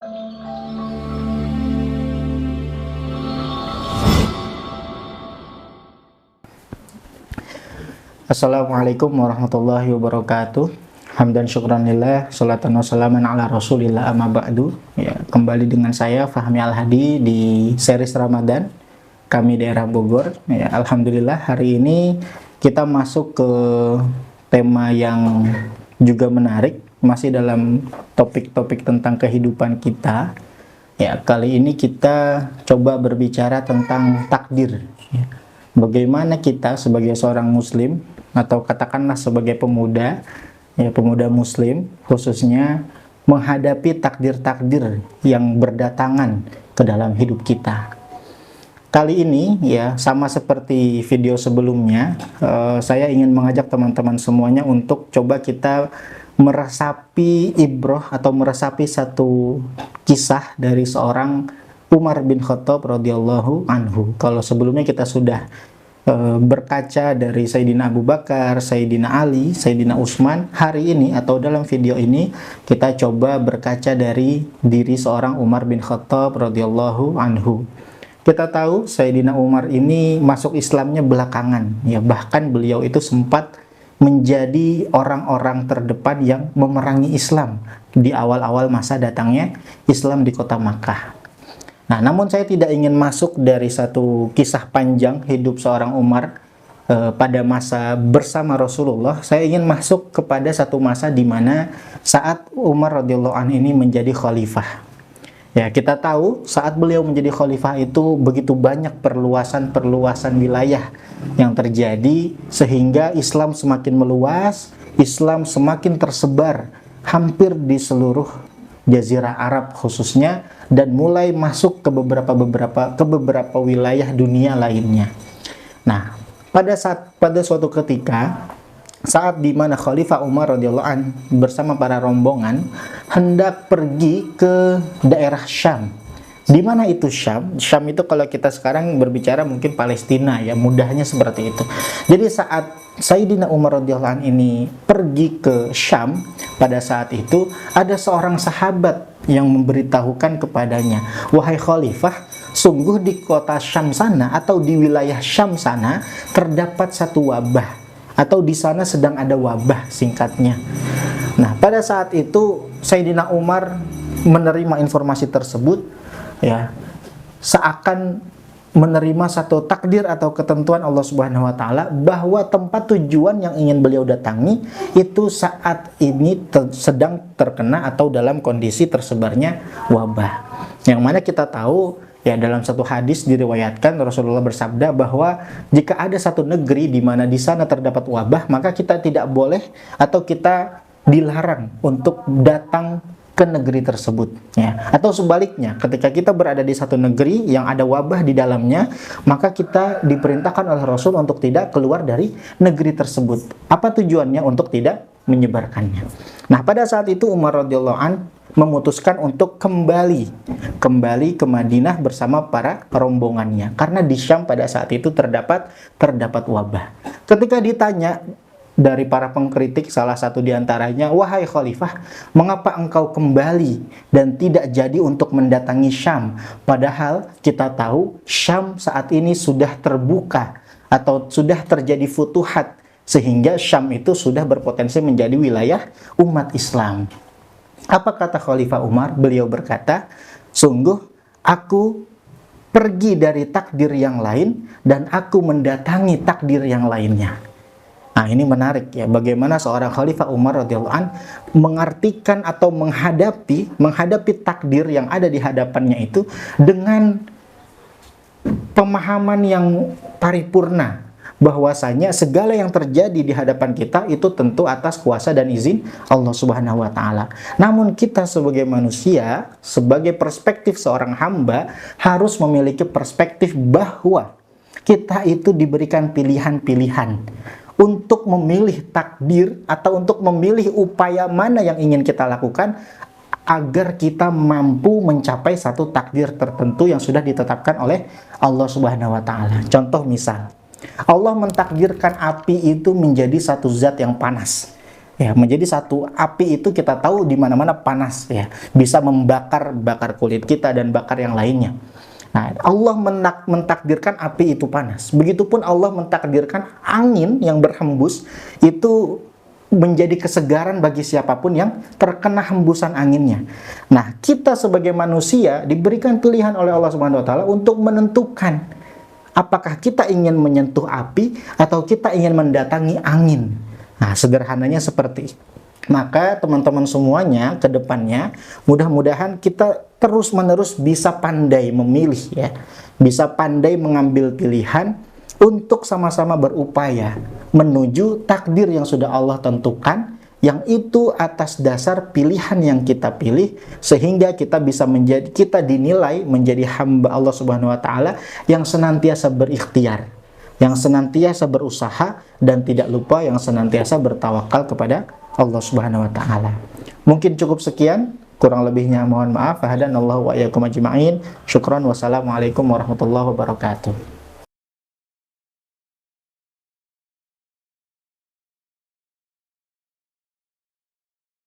Assalamualaikum warahmatullahi wabarakatuh. Hamdan syukranillah, salatan wassalaman ala rasulillah, amma ba'du. Ya, kembali dengan saya Fahmi Al-Hadi di series Ramadan kami daerah Bogor. Ya, alhamdulillah hari ini kita masuk ke tema yang juga menarik, masih dalam topik-topik tentang kehidupan kita. Ya, kali ini kita coba berbicara tentang takdir. Ya, bagaimana kita sebagai seorang muslim atau katakanlah sebagai pemuda, ya pemuda muslim khususnya, menghadapi takdir-takdir yang berdatangan ke dalam hidup kita. Kali ini ya sama seperti video sebelumnya, saya ingin mengajak teman-teman semuanya untuk coba kita meresapi ibroh atau meresapi satu kisah dari seorang Umar bin Khattab radhiyallahu anhu. Kalau sebelumnya kita sudah berkaca dari Sayyidina Abu Bakar, Sayyidina Ali, Sayyidina Utsman, hari ini atau dalam video ini kita coba berkaca dari diri seorang Umar bin Khattab radhiyallahu anhu. Kita tahu Sayyidina Umar ini masuk Islamnya belakangan, ya bahkan beliau itu sempat menjadi orang-orang terdepan yang memerangi Islam di awal-awal masa datangnya Islam di kota Makkah. Nah, namun saya tidak ingin masuk dari satu kisah panjang hidup seorang Umar pada masa bersama Rasulullah. Saya ingin masuk kepada satu masa di mana saat Umar radhiyallahu anhu ini menjadi khalifah. Ya, kita tahu saat beliau menjadi khalifah itu begitu banyak perluasan wilayah yang terjadi sehingga Islam semakin meluas, Islam semakin tersebar hampir di seluruh Jazirah Arab khususnya, dan mulai masuk ke beberapa wilayah dunia lainnya. Nah, pada suatu ketika saat di mana Khalifah Umar radhiyallahu an bersama para rombongan hendak pergi ke daerah Syam. Di mana itu Syam? Syam itu kalau kita sekarang berbicara mungkin Palestina, ya mudahnya seperti itu. Jadi saat Sayyidina Umar radhiyallahu an ini pergi ke Syam, pada saat itu ada seorang sahabat yang memberitahukan kepadanya, wahai Khalifah, sungguh di kota Syam sana atau di wilayah Syam sana terdapat satu wabah, atau di sana sedang ada wabah singkatnya. Nah, pada saat itu Sayyidina Umar menerima informasi tersebut, ya seakan menerima satu takdir atau ketentuan Allah Subhanahu wa taala bahwa tempat tujuan yang ingin beliau datangi itu saat ini sedang terkena atau dalam kondisi tersebarnya wabah. Yang mana kita tahu ya dalam satu hadis diriwayatkan Rasulullah bersabda bahwa jika ada satu negeri di mana di sana terdapat wabah, maka kita tidak boleh atau kita dilarang untuk datang ke negeri tersebut, ya. Atau sebaliknya, ketika kita berada di satu negeri yang ada wabah di dalamnya, maka kita diperintahkan oleh Rasul untuk tidak keluar dari negeri tersebut. Apa tujuannya? Untuk tidak menyebarkannya. Nah, pada saat itu Umar radhiyallahu an memutuskan untuk kembali ke Madinah bersama para rombongannya, karena di Syam pada saat itu terdapat wabah. Ketika ditanya dari para pengkritik, salah satu diantaranya, wahai Khalifah, mengapa engkau kembali dan tidak jadi untuk mendatangi Syam? Padahal kita tahu Syam saat ini sudah terbuka atau sudah terjadi futuhat, sehingga Syam itu sudah berpotensi menjadi wilayah umat Islam. Apa kata Khalifah Umar? Beliau berkata, sungguh aku pergi dari takdir yang lain dan aku mendatangi takdir yang lainnya. Nah, ini menarik ya, bagaimana seorang Khalifah Umar radhiyallahu an mengartikan atau menghadapi takdir yang ada di hadapannya itu dengan pemahaman yang paripurna, bahwasanya segala yang terjadi di hadapan kita itu tentu atas kuasa dan izin Allah Subhanahu wa taala. Namun kita sebagai manusia, sebagai perspektif seorang hamba, harus memiliki perspektif bahwa kita itu diberikan pilihan-pilihan untuk memilih takdir atau untuk memilih upaya mana yang ingin kita lakukan agar kita mampu mencapai satu takdir tertentu yang sudah ditetapkan oleh Allah Subhanahu wa taala. Contoh misal, Allah mentakdirkan api itu menjadi satu zat yang panas. Ya, menjadi satu. Api itu kita tahu di mana-mana panas ya, bisa bakar kulit kita dan bakar yang lainnya. Nah, Allah mentakdirkan api itu panas. Begitupun Allah mentakdirkan angin yang berhembus itu menjadi kesegaran bagi siapapun yang terkena hembusan anginnya. Nah, kita sebagai manusia diberikan pilihan oleh Allah Subhanahu wa taala untuk menentukan apakah kita ingin menyentuh api atau kita ingin mendatangi angin. Nah, sederhananya seperti itu. Maka teman-teman semuanya ke depannya mudah-mudahan kita terus-menerus bisa pandai memilih ya. Bisa pandai mengambil pilihan untuk sama-sama berupaya menuju takdir yang sudah Allah tentukan, yang itu atas dasar pilihan yang kita pilih, sehingga kita bisa kita dinilai menjadi hamba Allah Subhanahu wa taala yang senantiasa berikhtiar, yang senantiasa berusaha, dan tidak lupa yang senantiasa bertawakal kepada Allah Subhanahu wa taala. Mungkin cukup sekian, kurang lebihnya mohon maaf. Hadanallahu wa iyyakum ajma'in. Syukran, wassalamualaikum warahmatullahi wabarakatuh.